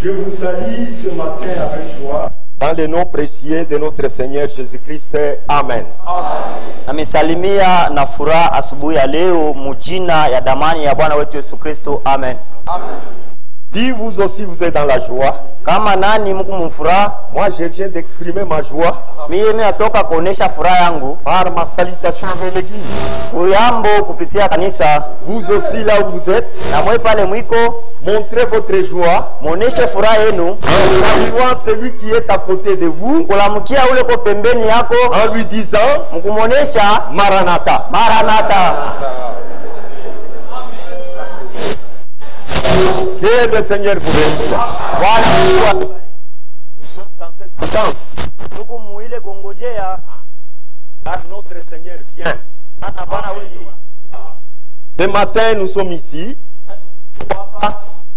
Je vous salue ce matin avec joie. Dans le nom précieux de notre Seigneur Jésus-Christ. Amen. Namesalimia na furaha asubuhi ya leo mujina ya damani ya Bwana wetu Yesu Kristo. Amen. Si vous aussi vous êtes dans la joie, kama nani mko mfuraha, moi je viens d'exprimer ma joie mimi natoka kuonesha furaha yangu par ma salutation vers l'église. Uyambo kupitia kanisa. Vous aussi là où vous êtes, na mwe pale mwiko, montrez votre joie muoneshe furaha yenu en saluant celui qui est à côté de vous, kulamukia ule ko pembeni yako, en lui disant mkumuonesha Maranatha, Maranatha. Que le Seigneur vous bénisse. Nous sommes dans cette attente car notre Seigneur vient. Ce matin, nous sommes ici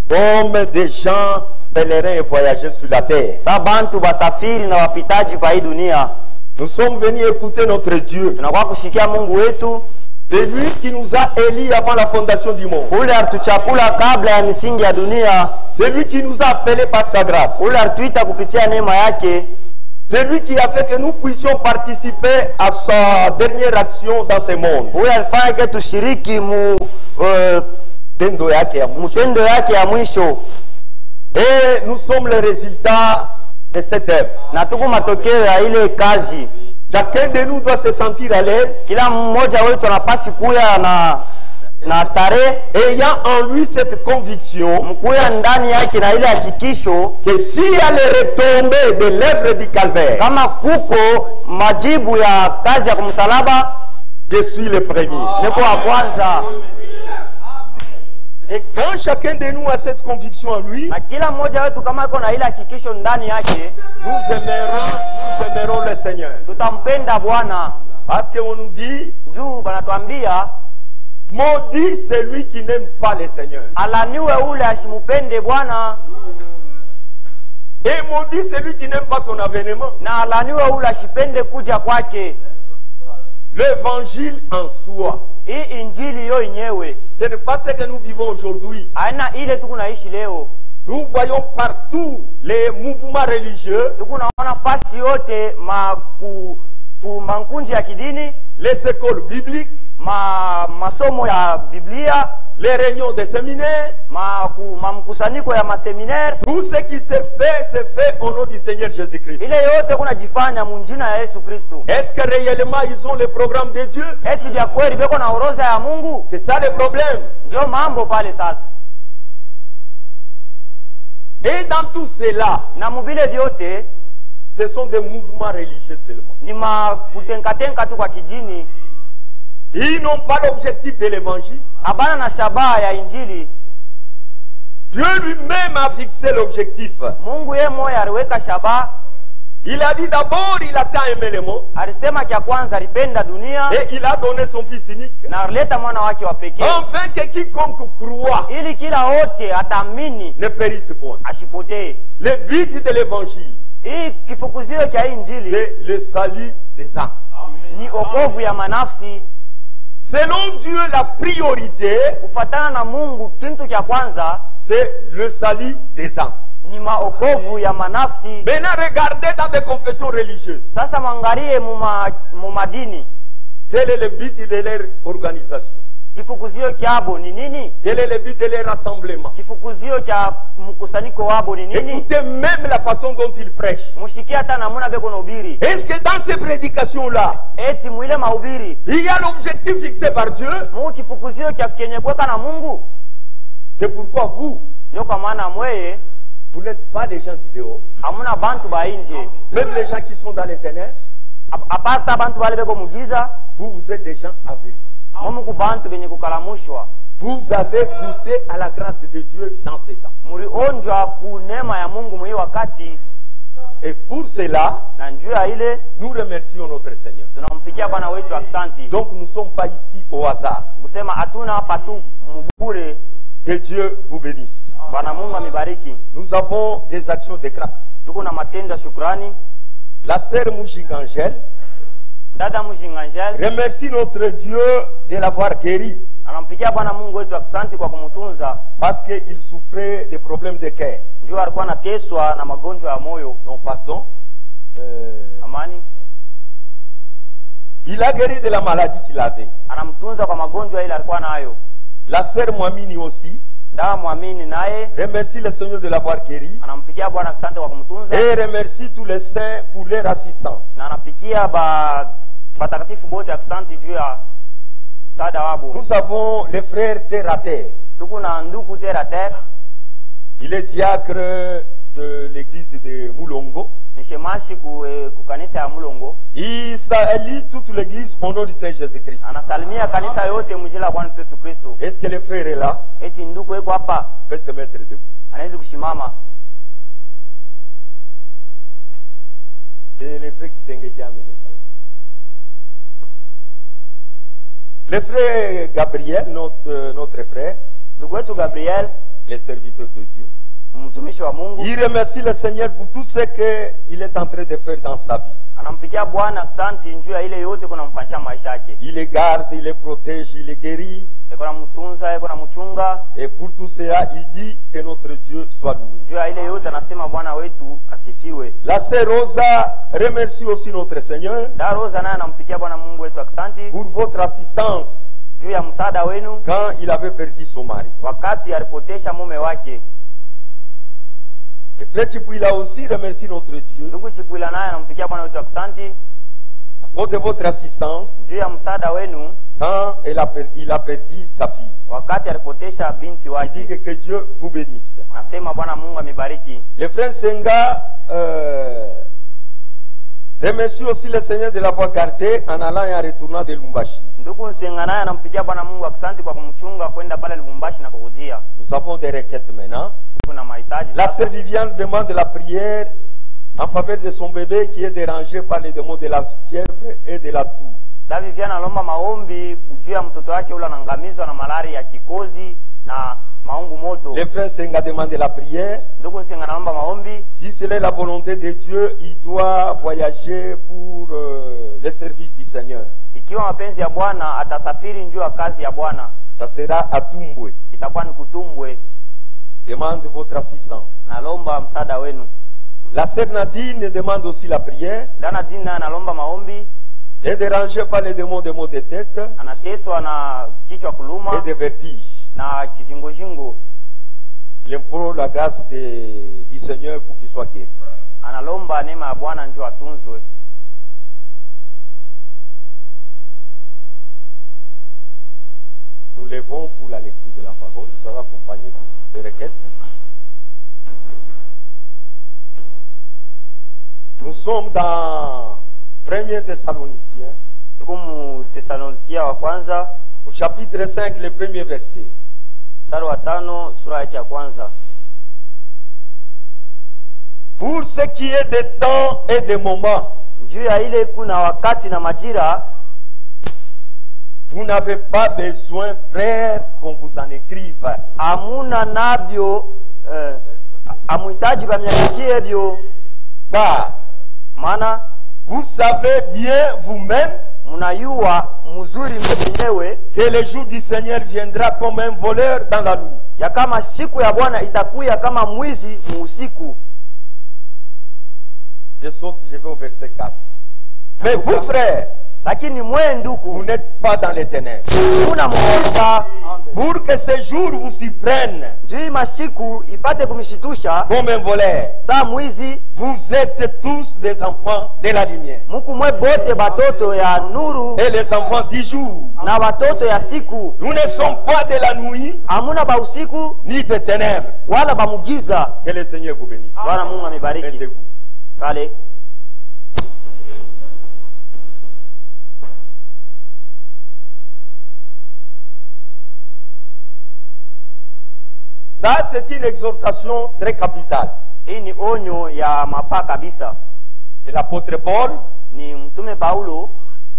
comme des gens pèlerins et voyageurs sur la terre. Nous sommes venus écouter notre Dieu. C'est lui qui nous a élis avant la fondation du monde. C'est lui qui nous a appelés par sa grâce. C'est lui qui a fait que nous puissions participer à sa dernière action dans ce monde. Et nous sommes le résultat de cette œuvre. Chacun de nous doit se sentir à l'aise, ayant en lui cette conviction que s'il y a les retombées de l'œuvre du calvaire, je suis le premier. Et quand chacun de nous a cette conviction en lui, nous aimerons le Seigneur. Parce qu'on nous dit, maudit celui qui n'aime pas le Seigneur. Et maudit celui qui n'aime pas son avènement. L'évangile en soi, ce n'est pas ce que nous vivons aujourd'hui. Nous voyons partout les mouvements religieux, les écoles bibliques, les réunions des séminaires, tout ce qui se fait au nom du Seigneur Jésus-Christ. Est-ce que réellement ils ont le programme de Dieu? C'est ça le problème. Et dans tout cela, ce sont des mouvements religieux seulement. Ils n'ont pas l'objectif de l'évangile. Dieu lui-même a fixé l'objectif. Il a dit d'abord, il a tant aimé le monde. Et il a donné son fils unique. Enfin que quiconque croit ne périsse point. Le but de l'évangile, c'est le salut des âmes. Selon Dieu, la priorité, c'est le salut des âmes. Maintenant, regardez dans des confessions religieuses. Quel est le but de leur organisation? Quel est le but de leur rassemblement? Écoutez même la façon dont ils prêchent. Est-ce que dans ces prédications-là, il y a l'objectif fixé par Dieu? C'est pourquoi vous n'êtes pas des gens du dehors. Même les gens qui sont dans les ténèbres, vous êtes des gens aveugles. Vous avez goûté à la grâce de Dieu dans ces temps. Et pour cela, nous remercions notre Seigneur. Donc nous ne sommes pas ici au hasard. Que Dieu vous bénisse. Nous avons des actions de grâce. La sœur Mujingangel remercie notre Dieu de l'avoir guéri. Parce qu'il souffrait des problèmes de cœur. alikuwa anateswa na magonjwa ya moyo. Non, pardon. Amani. Il a guéri de la maladie qu'il avait. Anamtunza kwa magonjwa ile alikuwa nayo. La sœur Mwamini aussi. Dawa Mwamini naye remercie le Seigneur de l'avoir guéri. Anampikia Bwana asante kwa kumtunza. Et remercie tous les saints pour leur assistance. Na anapikia batakatifu bote asante juu ya dada wabo. Nous avons les frères terre à terre. Tuko na ndugu terre à terre. Il est diacre de l'église de Mulongo. Nishemashi ku kanisa ya Mulongo. Il salue toute l'église au nom du Seigneur Jésus-Christ. Anasalimia kanisa yote mjila la Bwana Yesu Kristo. Est-ce que le frère est là? Eti ndugu yuko hapa. Peut se mettre debout. Anaweza kushimama. Et les frères qui t'engagent à amener ça. Le frère Gabriel, notre frère, ndugu wetu Gabriel, les serviteurs de Dieu, mtumishi wa Mungu, il remercie le Seigneur pour tout ce qu'il est en train de faire dans sa vie. Anampikia Bwana asante juu ya ile yote kuna mfanyisha maisha yake. Il les garde, il les protège, il les guérit. Eko na mtunza, eko na mchunga. Et pour tout cela, il dit que notre Dieu soit loué. Juu ya ile yote anasema Bwana wetu asifiwe. La sœur Rosa remercie aussi notre Seigneur. Da Rosa naye anampikia Bwana Mungu wetu asante pour votre assistance. Juu ya msaada wenu quand il avait perdu son mari. Wakati alipotesha mume wake. Et frère Chipuila aussi remercie notre Dieu. Ndugu Chipuila naye anampikia Bwana wetu asante à cause de votre assistance. Juu ya msaada wenu quand il a perdu sa fille. Wakati alipotesha binti wake. Il dit que Dieu vous bénisse. Nasema Bwana Mungu amebariki. Le frère Senga remercie aussi le Seigneur de l'avoir gardé en allant et en retournant de Lubumbashi. Ndugu Senga naye anampikia Bwana Mungu asante kwa kumchunga kwenda pale Lubumbashi na kurudia. Nous avons des requêtes maintenant. La sœur Viviane demande la prière en faveur de son bébé qui est dérangé par les démons de la fièvre et de la toux. Da Viviane alomba maombi juu ya mtoto wake ule anangamizwa na malaria ya kikozi na maungu moto. Le frère Senga demande la prière. Ndugu Senga anaomba maombi. Si c'est la volonté de Dieu, il doit voyager pour le service du Seigneur. Ikiwa mapenzi ya Bwana atasafiri njoo ya kazi ya Bwana. Ça sera à Tumbwe. Itakuwa ni Kutumbwe. Demande votre assistance. Nalomba msaada wenu. La sœur Nadine demande aussi la prière. Da Nadine nalomba maombi. Elle est dérangée par les démons de maux de tête. Anateswa na kichwa kuluma. Et de vertige. Na kizingo-jingo. Il implore la grâce du Seigneur pour qu'il soit guéri. Analomba neema ya Bwana njoo atunzwe. Nous levons pour la lecture de la parole. Nous allons accompagner de requêtes. Nous sommes dans 1 Thessaloniciens. Au chapitre 5, le premier verset. Pour ce qui est des temps et des moments, vous n'avez pas besoin, frère, qu'on vous en écrive. Car vous savez bien vous-même que le jour du Seigneur viendra comme un voleur dans la nuit. Je saute, je vais au verset 4. Mais vous, frères, vous n'êtes pas dans les ténèbres. Pour que ce jour vous s'y prenne comme un voleur. Vous êtes tous des enfants de la lumière. Et les enfants du jour. Nous ne sommes pas de la nuit ni des ténèbres. Que le Seigneur vous bénisse. Mettez-vous. Allez. Ça, c'est une exhortation très capitale. Ni onyo ya mafaa kabisa. Et l'apôtre Paul ni mtume Paulo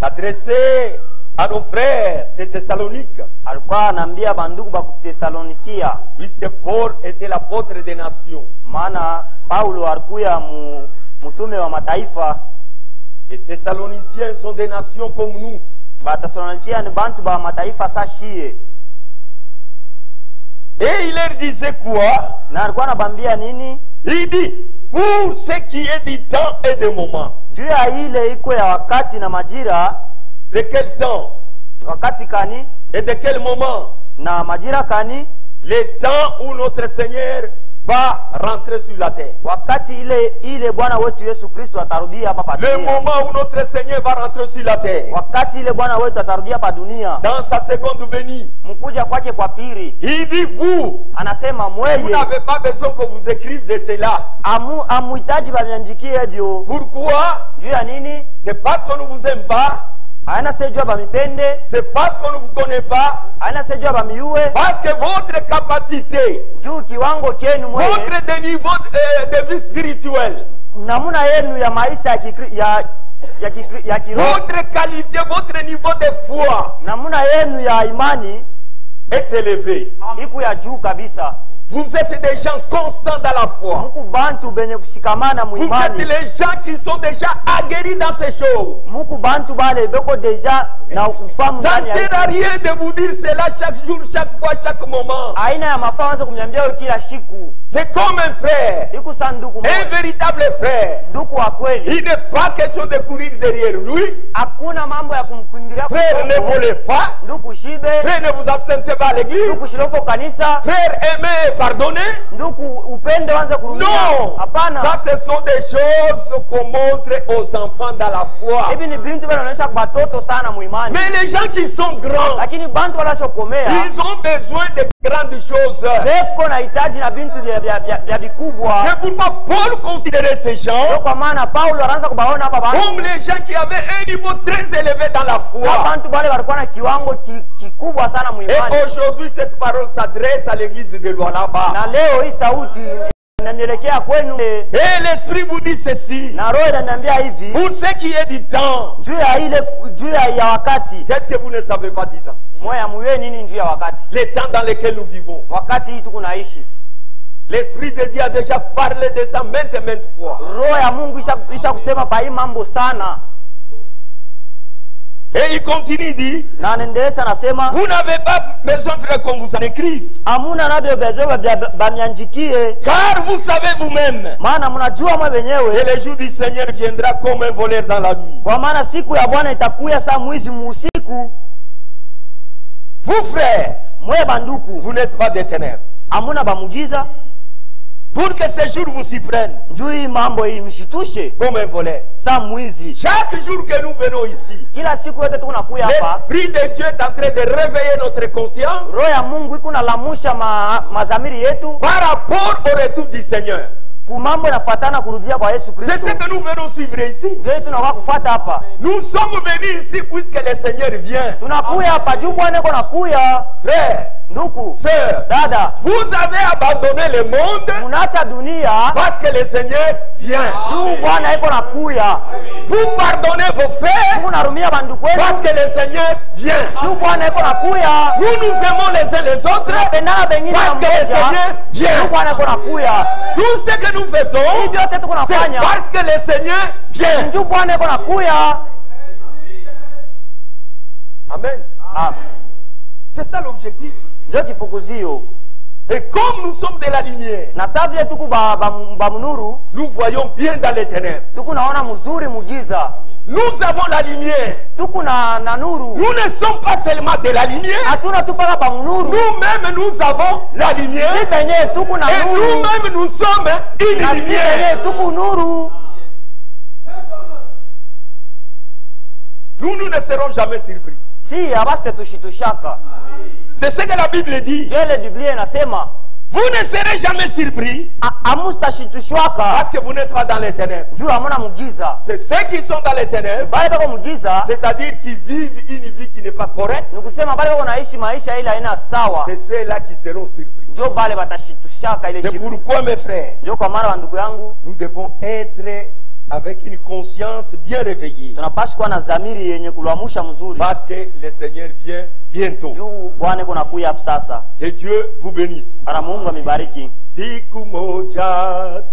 adressé à nos frères de Thessalonique. Alikuwa anaambia bandugu ba Thessalonikia. Puisque Paul était l'apôtre des nations. Maana Paulo alikuwa mtume wa mataifa. Les Thessaloniciens sont des nations comme nous. Ba Thessalonikia ni bantu ba mataifa sashie. Et il leur disait quoi? Na alikuwa anabambia nini? Il dit, pour ce qui est du temps et des moments. juu ya ile iko ya wakati na majira. De quel temps Wakati kani et de quel moment? na majira kani? Le temps où notre Seigneur va rentrer sur la terre. Wakati ile Bwana wetu Yesu Kristo atarudia hapa pa Le dunia. moment où notre Seigneur va rentrer sur la terre. Wakati ile Bwana wetu atarudia hapa dunia. Dans sa seconde venue. Mkuja kwake kwa pili. Il dit, vous, Anasema vous mweye n'avez pas besoin que vous écrive de cela. amuhitaji bamiandikie hivyo. Pourquoi? Juu ya nini? C'est parce qu'on ne vous aime pas. Haina sejua bamipende. C'est parce qu'on ne vous connaît pas. Haina sejua bamiue. Parce que votre capacité, Juu kiwango chenu mweye. votre niveau de vie spirituelle, Namuna yenu ya maisha ya kiroho. votre qualité, votre niveau de foi Namuna yenu ya imani est élevé. iku ya juu kabisa. Vous êtes des gens constants dans la foi. Muku bantu benye kushikamana Vous êtes muimani. les gens qui sont déjà aguerris dans ces choses. Muku bantu bale beko deja na ufamu Ça ne ndani ya sert à rien de vous dire cela chaque jour, chaque fois, chaque moment. aina ya mafaa wanza kumnyambia wewe kila siku. C'est comme un frère, Iku sa ndugu un moja. véritable frère. Ndugu wa kweli. Il n'est pas question de courir derrière lui. Hakuna mambo ya kumkimbilia Frère, ne volez pas. ndugu shibe. Frère, ne vous absentez pas à l'église. Ndugu shilofo kanisa. Frère, aimez, pardonnez. Ndugu upende wanza kurumia. Non. Hapana. Ça, ce sont des choses qu'on montre aux enfants dans la foi. Hivi ni bintu bana wanaonyesha kwa watoto sana muimani. Mais les gens qui sont grands, Lakini bantu wanashokomea ils ont besoin de grandes choses. beko na hitaji na bintu vya vikubwa. C'est pourquoi Paul considérait ces gens Kwa maana Paulo anaanza kubaona hapa bantu. comme les gens qui avaient un niveau très élevé dans la foi. Bantu bale walikuwa na kiwango kikubwa sana muimani. Et aujourd'hui, cette parole s'adresse à l'église de Lualaba. Na leo hii sauti inanielekea kwenu. Et l'Esprit vous dit ceci. Na roho inaniambia hivi. Pour ce qui est du temps, Juu ya wakati. qu'est-ce que vous ne savez pas du temps? Moya muwe nini juu ya wakati? Les temps dans lesquels nous vivons. Wakati hii tuko naishi. L'Esprit de Dieu a déjà parlé de ça maintes et maintes fois. Roho ya Mungu isha kusema pa hii mambo sana. Et il continue, dit, Na anaendelea anasema, vous n'avez pas besoin, frère, qu'on vous en écrive. amuna nabyo bezo bamyanjikie. Car vous savez vous-même Maana mnajua mwe que wenyewe. le jour du Seigneur viendra comme un voleur dans la nuit. Kwa maana siku ya Bwana itakuya saa mwizi muusiku. Vous, frères, Mwe banduku. vous n'êtes pas des ténèbres. Amuna bamugiza. Pour que ces jours vous s'y prennent Njuu hii mambo hii mshitushe. comme un voleur. Saa mwizi. Chaque jour que nous venons ici, Kila siku yote tuko nakuya hapa. l'Esprit de Dieu est en train de réveiller notre conscience Roho ya Mungu iko nalamusha mazamiri yetu. par rapport au retour du Seigneur. Kumambo inafuatana kurudia kwa Yesu C'est Kristo. ce que nous venons suivre ici. Ndio tunakuwa kufuata hapa. Nous sommes venus ici puisque le Seigneur vient. Tunakuya hapa juu Bwana yuko nakuya. Frères, Ndugu, sœurs, dada, vous avez abandonné le monde munaacha dunia parce que le Seigneur vient. juu Bwana yuko nakuya. Vous pardonnez vos frères Mungu narumia banduku wenu parce que le Seigneur vient. juu Bwana yuko nakuya. Nous nous aimons les uns les autres Pendana bengine na parce que le Seigneur mmoja juu vient. Bwana yuko nakuya. Tout ce que nous faisons, Hivi yote tuko c'est nafanya parce que le Seigneur vient. juu Bwana yuko nakuya. Amen. Amen. C'est ça l'objectif. Ndio kifukuzio. Et comme nous sommes de la lumière, Na saa vile tuku ba munuru, nous voyons bien dans les ténèbres. tuku naona mzuri mugiza. Nous avons la lumière. Tuku na nuru. Nous ne sommes pas seulement de la lumière. Hatuna tu paka ba munuru. Nous-mêmes, nous avons la lumière. Si benye tuku na Et nuru. nous-mêmes, nous sommes Na une si lumière. benye tuku nuru. Nous ne serons jamais surpris. Si abaste tushitushaka. C'est ce que la Bible dit. Jele Biblia inasema Vous ne serez jamais surpris amustashitushwaka parce que vous n'êtes pas dans les ténèbres. juu hamuna mugiza. C'est ceux qui sont dans les ténèbres, Bale bako mugiza c'est-à-dire qui vivent une vie qui n'est pas correcte. ni kusema bale bako naishi maisha ile haina sawa. C'est ceux-là qui seront surpris. Ndio bale batashitushaka ile C'est shiku. pourquoi, mes frères, Ndio kwa maana wandugu yangu nous devons être avec une conscience bien réveillée. tunapaswa kuwa na dhamiri yenye kulwamusha mzuri. Parce que le Seigneur vient bientôt. Juu Bwana yuko nakuya hapo sasa. Que Dieu vous bénisse. Para Mungu amibariki. Siku moja